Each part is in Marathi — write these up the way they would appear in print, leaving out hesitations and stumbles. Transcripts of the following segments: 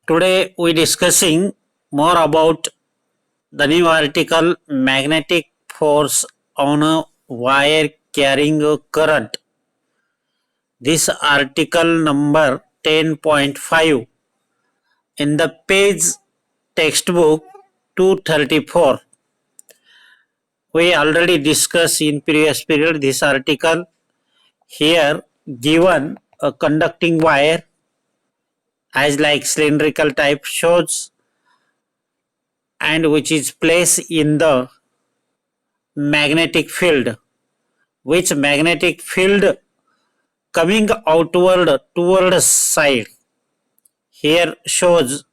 Today we discussing more about the new article magnetic force on a wire carrying a current. This article number 10.5 in the page textbook 234. We already discussed in previous period this article. Here given a conducting wire as like cylindrical type shows and which is placed in the magnetic field, which magnetic field coming outward toward side. Here shows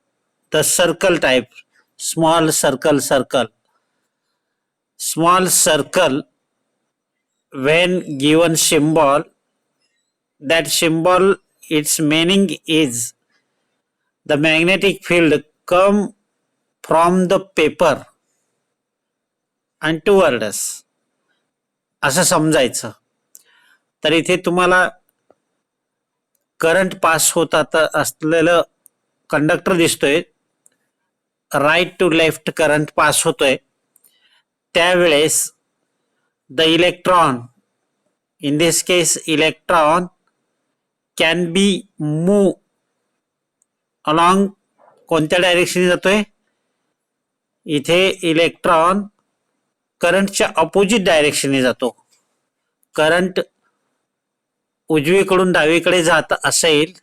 the circle type, small circle, small circle. When given symbol, that symbol its meaning is the magnetic field come from the paper and toward us असं समजायचं. तर इथे तुम्हाला करंट पास होत असलेलं कंडक्टर दिसतोय, right to left current pass होतोय. त्यावेळेस the electron, in this case electron can be move along कोणत्या डायरेक्शनने जातोय. इथे इलेक्ट्रॉन करंटच्या अपोजिट डायरेक्शनने जातो. करंट उजवीकडून डावीकडे जात असेल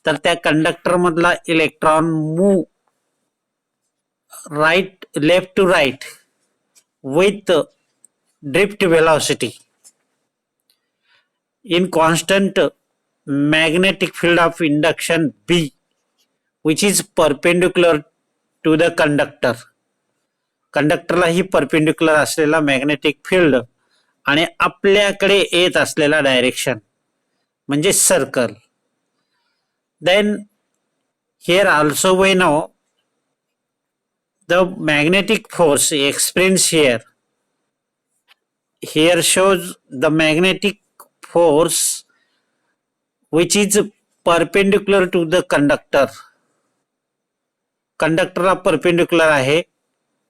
तर त्या कंडक्टर मधला electron move right left to right with drift velocity in constant magnetic field of induction B, which is perpendicular to the conductor. कंडक्टरला ही परपेंडिक्युलर असलेला मॅग्नेटिक फील्ड आणि आपल्याकडे येत असलेला डायरेक्शन म्हणजे circle. Then here also we know the magnetic force express here shows the magnetic force which is perpendicular to the conductor. कंडक्टरला परपेंडिक्युलर आहे,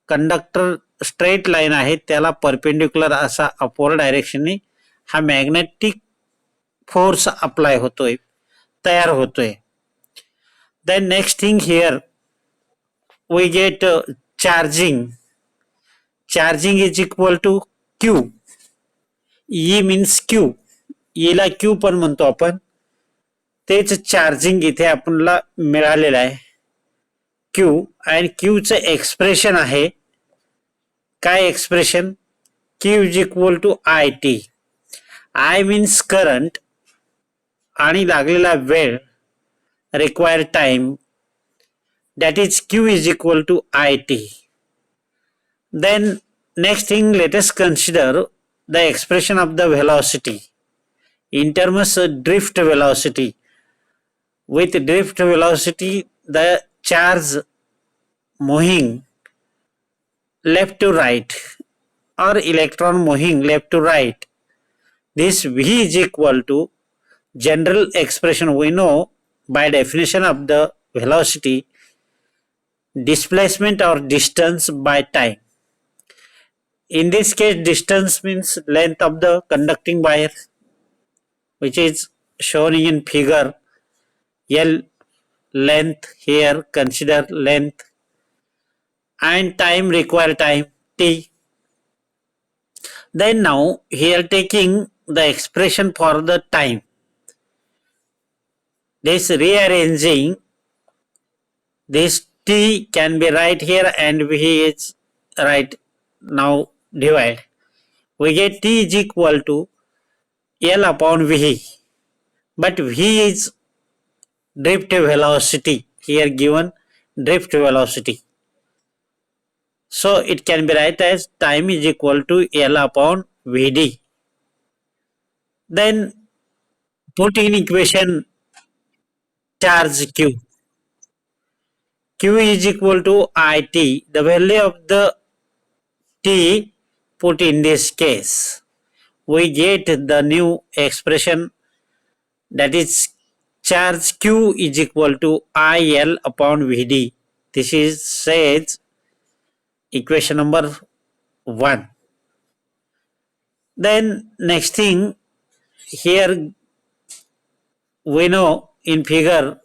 कंडक्टर स्ट्रेट लाईन आहे, त्याला परपेंडिक्युलर असा अपवर्ड डायरेक्शनने हा मॅग्नेटिक फोर्स अप्लाय होतोय, तयार होतोय. Then next thing here we get charging. Charging is equal to Q. E means Q, ईला क्यू पण म्हणतो आपण. तेच चार्जिंग इथे आपल्याला मिळालेलं आहे क्यू. आणि क्यूचं एक्सप्रेशन आहे काय expression, Q is equal to I T. I means current आणि लागलेला वेळ required time, that is Q is equal to I T. Then next thing let us consider the expression of the velocity in terms of drift velocity. With drift velocity, the charge moving left to right or electron moving left to right, this V is equal to general expression we know by definition of the velocity, displacement or distance by time. In this case, distance means length of the conducting wire, which is shown in figure. L length, here consider length, and time, required time T. Then now here taking the expression for the time, this rearranging this T can be right here and V is right now divide. We get T is equal to L upon V, but V is drift velocity, here given drift velocity, so it can be write as time is equal to L upon Vd. Then put in equation charge Q. Q is equal to IT, the value of the T put in this case, we get the new expression, that is charge Q is equal to IL upon VD. This is says equation number 1. Then next thing, here we know in figure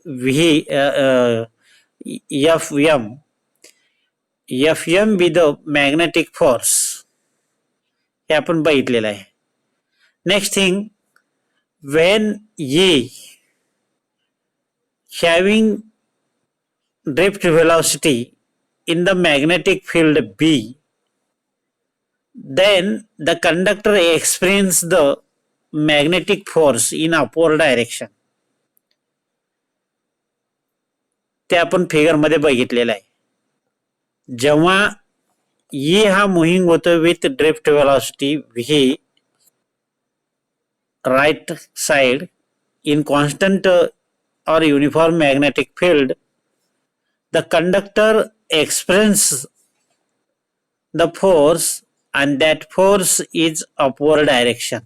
Fm with the magnetic force हे आपण बघितलेलं आहे. Next thing, when E having drift velocity in the magnetic field B, then the conductor experience the magnetic force in upward direction. ते आपण फिगर मध्ये बघितलेलं आहे. जेव्हा E हा मुव्हिंग होतो with drift velocity V right side in constant or uniform magnetic field, the conductor experiences the force and that force is upward direction.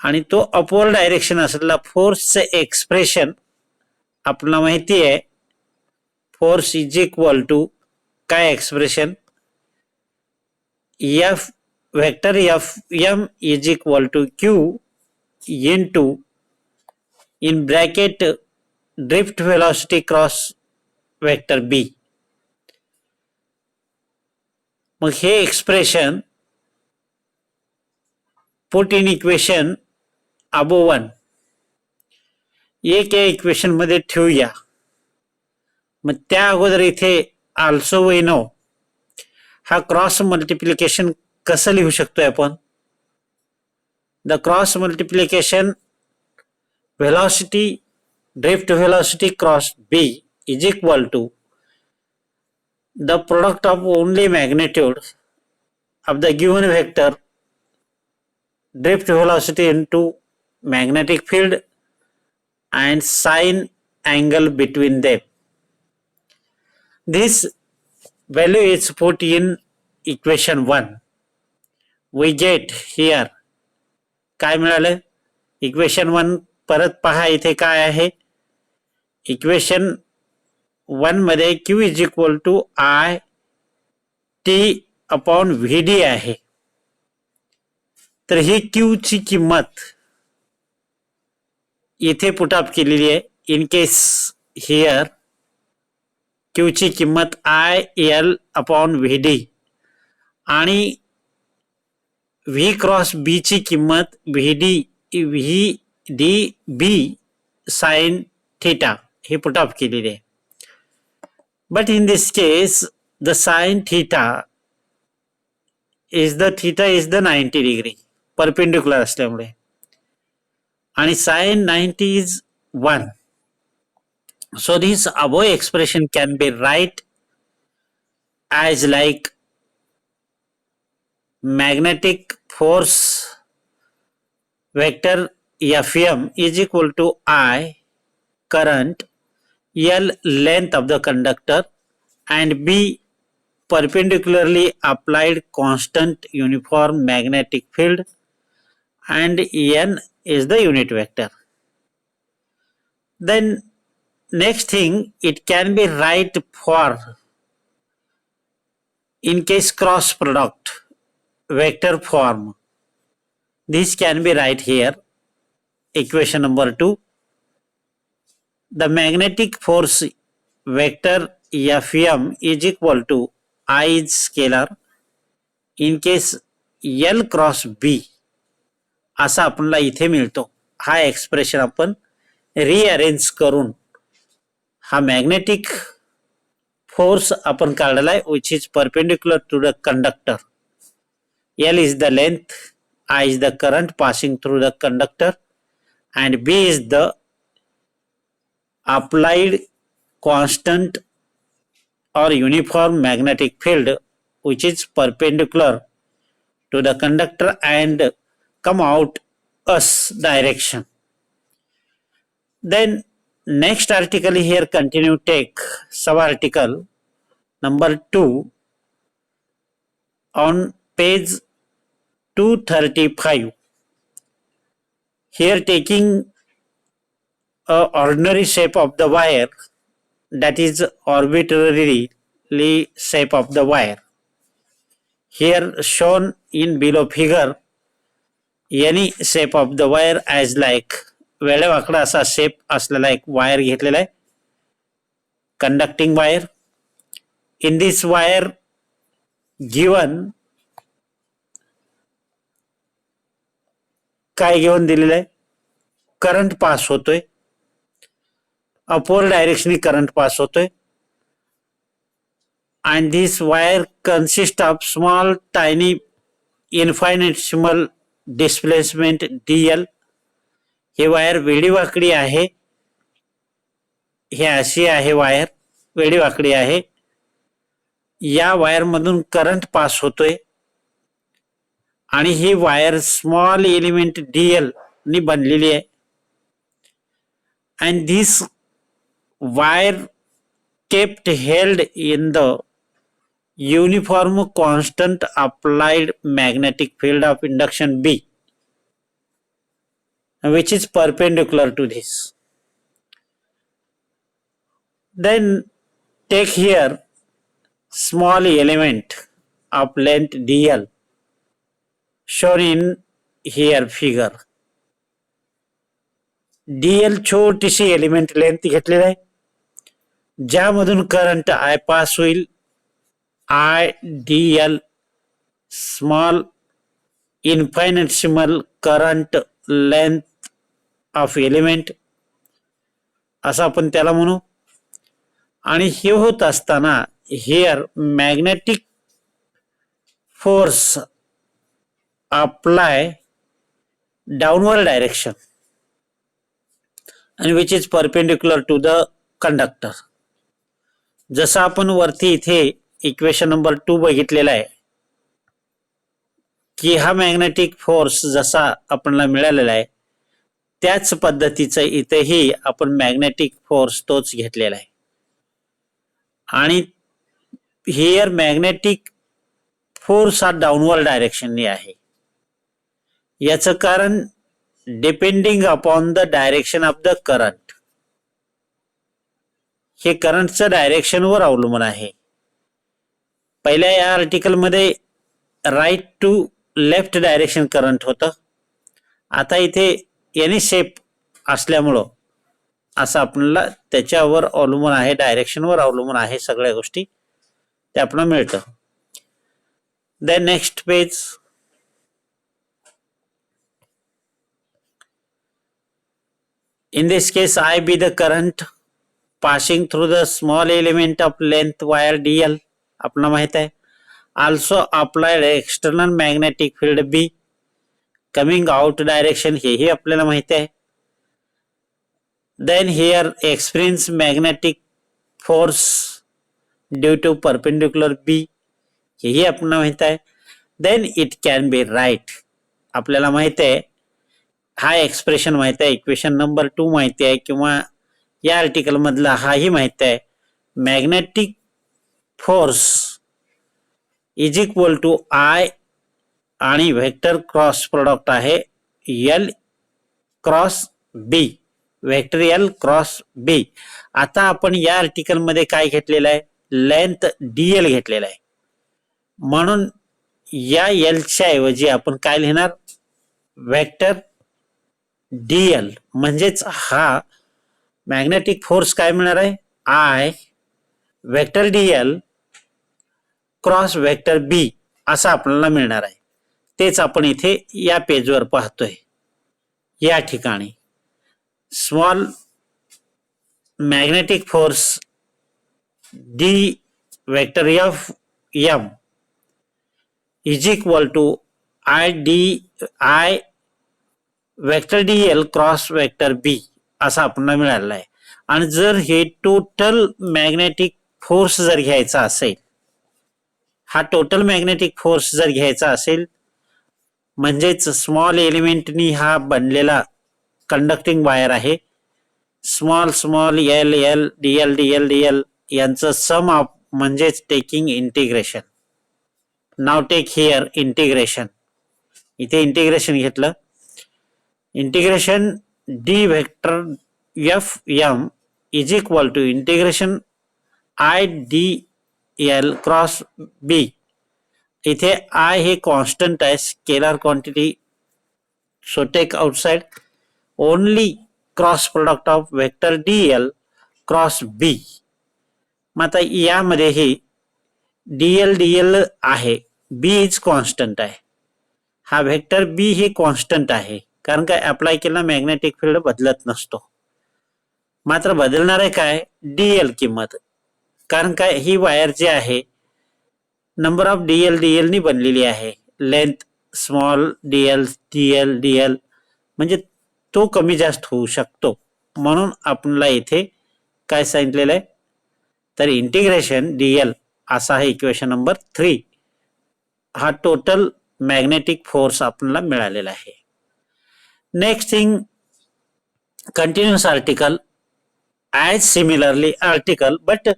आणि तो अपवर्ड डायरेक्शन असलेला फोर्सचे एक्सप्रेशन आपल्याला माहिती आहे, फोर्स इज इक्वल टू काय expression, F vector Fm is equal to Q into in bracket drift velocity cross vector B. मग हे expression put in equation above 1 एक या इक्वेशन मध्ये ठेवूया. मग त्या अगोदर इथे आल्सो वी नो हा क्रॉस मल्टिप्लिकेशन कसं लिहू शकतोय आपण. The cross multiplication velocity drift velocity cross B is equal to the product of only magnitude of the given vector drift velocity into magnetic field and sine angle between them. This value is put in equation 1. We get here काय मिळालं, इक्वेशन 1 परत पहा इथे काय आहे. इक्वेशन 1 मध्ये Q is equal to I T upon VD आहे. तर ही Q ची किंमत इथे पुटअप केलेली आहे. इन केस हिअर Q ची किंमत IL अपॉन VD आणि V क्रॉस B ची किंमत VDB साइन थीटा हे पुटअप केलेली आहे. But in this case the sine theta is the 90 degree perpendicular असल्यामुळे आणि sign 90 is 1. So this above expression can be write as like magnetic force vector Fm is equal to I current, L length of the conductor and B perpendicularly applied constant uniform magnetic field and N is the unit vector. Then next thing, it can be right for in case cross product vector form. This can be right here, equation number 2. The magnetic force vector Fm is equal to I is scalar in case L cross B असा आपल्याला इथे मिळतो. हा एक्सप्रेशन आपण रिअरेंज करून हा मॅग्नेटिक फोर्स आपण काढलाय which is perpendicular to the conductor. L is the length, I is the current passing through the conductor and B is the applied constant or uniform magnetic field which is perpendicular to the conductor and come out us direction. Then next article here continue take sub article number 2 on page 235. Here taking ordinary shape of the wire, that is arbitrarily shape of the wire. Here shown in below figure, any shape of the wire as like वेडेवाकडा असा शेप असलेला एक वायर घेतलेला आहे, conducting wire. In this wire given काय घेऊन दिलेलं आहे, करंट पास होतोय, अपवर्ड डायरेक्शनी करंट पास होतोय. and this wire consists of small tiny infinitesimal displacement dl. हे वायर वेडीवाकडी आहे, हे अशी आहे वायर वेडीवाकडी आहे. या वायर मधून करंट पास होतोय आणि ही वायर स्मॉल एलिमेंट डीएल नी बनलेली आहे. and this wire kept held in the uniform constant applied magnetic field of induction B, which is perpendicular to this. Then take here small element of length dl shown in here figure. dl छोटीशी एलिमेंट लेंथ घेतलेली आहे, ज्यामधून करंट आय पास होईल. I D L small infinitesimal current length of element असं आपण त्याला म्हणू. आणि हे होत असताना here magnetic force apply downward direction and which is perpendicular to the conductor. जसं आपण वरती इथे इक्वेशन नंबर 2 बघितलेला आहे की हा मॅग्नेटिक फोर्स जसा आपल्याला मिळालेला आहे त्याच पद्धतीचं इथेही आपण मॅग्नेटिक फोर्स तोच घेतलेला आहे. आणि हिअर मॅग्नेटिक फोर्स हा डाउनवर्ड डायरेक्शननी आहे. याचं कारण depending upon the direction of the current, हे करंटचं डायरेक्शनवर अवलंबून आहे. पहिल्या या आर्टिकल मध्ये right to left direction current होतं, आता इथे एनी शेप असल्यामुळं असं आपल्याला त्याच्यावर अवलंबून आहे, डायरेक्शनवर अवलंबून आहे सगळ्या गोष्टी, ते आपल्याला मिळतं. Then next page. In this case, I be the current passing through the small element of length wire dl, आपल्याला माहित आहे. Also applied external magnetic field B coming out direction, हेही आपल्याला माहित आहे. Then here experience magnetic force due to perpendicular B, हेही आपल्याला माहित आहे. Then it can be right, आपल्याला माहित आहे हा एक्सप्रेशन माहित आहे, इक्वेशन नंबर 2 माहिती आहे, किंवा या आर्टिकल मधला हाही माहित आहे. Magnetic force is equal to I आणि व्हेक्टर क्रॉस प्रोडक्ट आहे L cross B, vector L cross B. आता आपण या आर्टिकल मध्ये काय घेतलेलं आहे, लेंथ डीएल घेतलेला आहे, म्हणून या एलच्या ऐवजी आपण काय लिहिणार, व्हेक्टर डीएल. म्हणजेच हा मॅग्नेटिक फोर्स काय मिळणार आहे, I vector DL cross vector B असं आपल्याला मिळणार आहे. तेच आपण इथे या पेजवर पाहतोय. या ठिकाणी small magnetic force D vector F M is equal to I vector DL cross vector B असा आपल्याला मिळालेला आहे. आणि जर हे टोटल मॅग्नेटिक फोर्स जर घ्यायचा असेल, हा टोटल मॅग्नेटिक फोर्स जर घ्यायचा असेल, म्हणजेच स्मॉल एलिमेंटनी हा बनलेला कंडक्टिंग वायर आहे, small small L L DL DL DL यांचं सम ऑफ म्हणजेच taking integration. Now take here integration, इथे इंटिग्रेशन घेतलं. Integration D vector F M is equal to integration I D L cross B. इथे आय हे कॉन्स्टंट आहे, scalar quantity, so take outside only cross product of vector D L cross B. मग आता यामध्ये हे डी एल आहे, बी इज कॉन्स्टंट आहे, हा व्हेक्टर बी हे कॉन्स्टंट आहे, कारण काय अप्लाय केला मॅग्नेटिक फील्ड बदलत नसतो. मात्र बदलणार आहे काय डी एल किंमत, कारण काय ही वायर जी आहे नंबर ऑफ डी एल नी बनलेली आहे, लेंथ स्मॉल डी एल म्हणजे तो कमी जास्त होऊ शकतो. म्हणून आपल्याला इथे काय सांगितलेलं आहे तर इंटिग्रेशन डी एल असा आहे इक्वेशन नंबर 3. हा टोटल मॅग्नेटिक फोर्स आपल्याला मिळालेला आहे. Next thing continuous article as similarly article but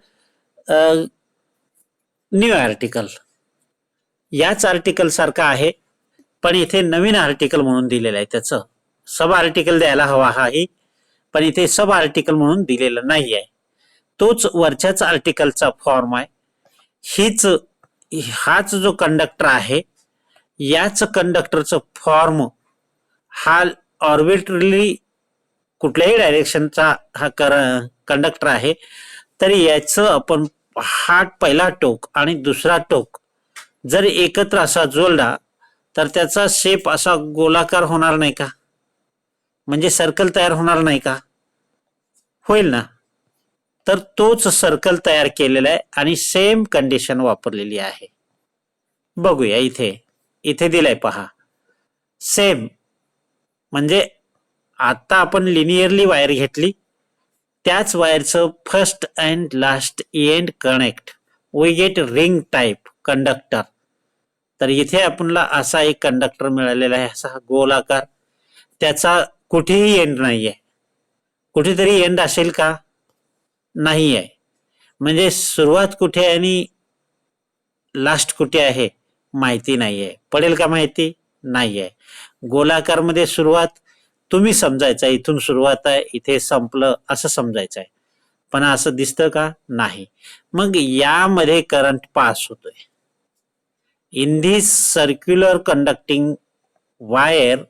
new article. याच आर्टिकल सारखा आहे पण इथे नवीन आर्टिकल म्हणून दिलेलं आहे, त्याचं सब आर्टिकल द्यायला हवा आहे पण इथे सब आर्टिकल म्हणून दिलेलं नाही आहे. तोच वरच्याच आर्टिकलचा फॉर्म आहे. हाच जो कंडक्टर आहे याच कंडक्टरचं फॉर्म हा ऑर्बिटली कुठल्याही डायरेक्शनचा हा कंडक्टर आहे, तरी याचं आपण हा पहिला टोक आणि दुसरा टोक जर एकत्र असा जोडला तर त्याचा शेप असा गोलाकार होणार नाही का, म्हणजे सर्कल तयार होणार नाही का, होईल ना. तर तोच सर्कल तयार केलेला आहे आणि सेम कंडिशन वापरलेली आहे. बघूया इथे दिलंय पहा, सेम म्हणजे आता आपण लिनियरली वायर घेतली, त्याच वायरचं first and last end connect we get ring type conductor. तर इथे आपल्याला असा एक कंडक्टर मिळालेला आहे, असा गोलाकार, त्याचा कुठेही एंड नाहीये. कुठेतरी एंड असेल का, नाही आहे. म्हणजे सुरुवात कुठे आणि लास्ट कुठे आहे माहिती नाहीये. पडेल का माहिती नाहीये. गोलाकार मध्ये सुरुवात तुम्ही समजायचं इथून सुरुवात आहे इथे संपलं असं समजायचं आहे, पण असं दिसतं का, नाही. मग यामध्ये करंट पास होतोय. In this circular conducting wire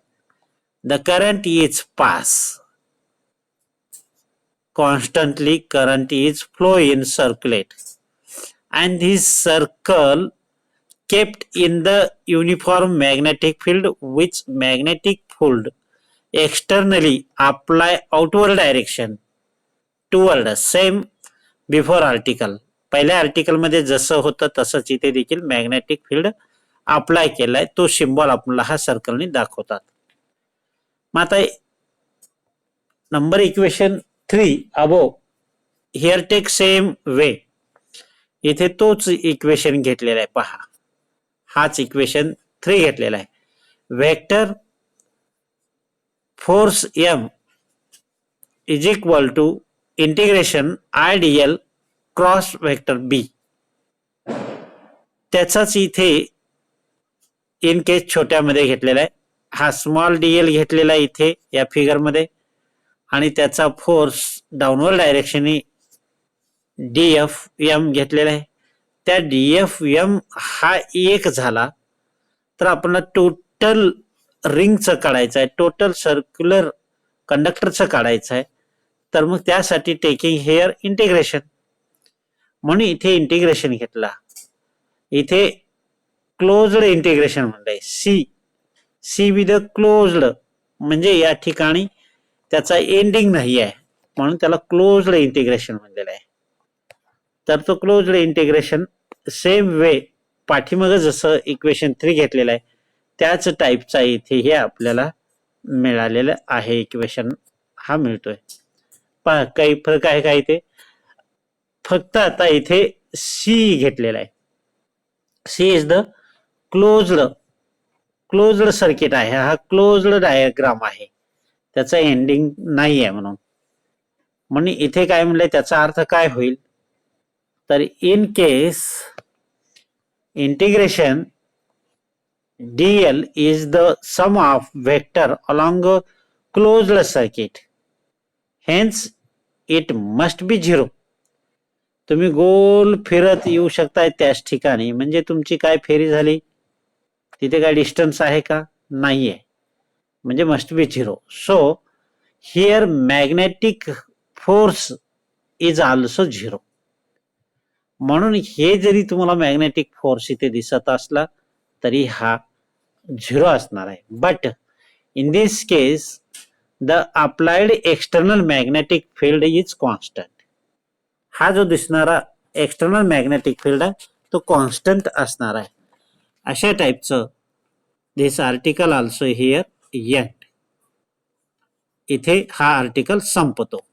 the current is pass constantly, current is flow in circulate and this circle kept in the uniform magnetic field which magnetic field externally apply outward direction toward same before article. पहिल्या आर्टिकल मध्ये जसं होतं तसंच इथे देखील मॅग्नेटिक फील्ड अप्लाय केलाय, तो सिम्बॉल आपल्याला हा सर्कलने दाखवतात. मग आता number equation 3 above here take same way. इथे तोच इक्वेशन घेतलेला आहे पहा, हाच इक्वेशन 3 घेतलेला आहे. Vector force M is equal to integration I D L cross vector B. त्याचाच इथे इन केस छोट्यामध्ये घेतलेला आहे. हा स्मॉल डी एल घेतलेला आहे इथे या फिगर मध्ये आणि त्याचा फोर्स डाऊनवर्ड डायरेक्शनने डी एफ एम घेतलेला आहे. त्या डी एफ एम हा एक झाला तर आपण टोटल रिंगचं काढायचं आहे, टोटल सर्क्युलर कंडक्टरचं काढायचं आहे. तर मग त्यासाठी टेकिंग हेअर इंटिग्रेशन, म्हणून इथे इंटिग्रेशन घेतला. इथे क्लोज्ड इंटिग्रेशन म्हणलंय, सी विथ क्लोज्ड, म्हणजे या ठिकाणी त्याचा एंडिंग नाही आहे म्हणून त्याला क्लोज्ड इंटिग्रेशन म्हणलेलं आहे. तर तो क्लोज्ड इंटिग्रेशन सेम वे पाठीमागे जसं इक्वेशन 3 घेतलेलं आहे त्याच टाईपचा इथे हे आपल्याला मिळालेलं आहे. इक्वेशन हा मिळतोय पहा, काही फरक आहे का इथे, फक्त आता इथे सी घेतलेला आहे. C is the closed circuit आहे, हा क्लोज्ड डायग्राम आहे, त्याचा एंडिंग नाही आहे. म्हणून इथे काय म्हणलंय त्याचा अर्थ काय होईल तर in case integration dl is the sum of vector along a closed circuit. Hence it must be zero. तुम्ही गोल फिरत येऊ शकताय त्याच ठिकाणी, म्हणजे तुमची काय फेरी झाली, तिथे काय डिस्टन्स आहे का, नाहीये, म्हणजे must be zero. So here magnetic force is also zero. म्हणून हे जरी तुम्हाला मॅग्नेटिक फोर्स इथे दिसत असला तरी हा झिरो असणार आहे. But in this case the applied external magnetic field is constant. हा जो दिसणारा एक्सटर्नल मॅग्नेटिक फील्ड आहे तो कॉन्स्टंट असणार आहे. अशा टाईपचं दिस आर्टिकल ऑल्सो हिअर एंड. इथे हा आर्टिकल संपतो.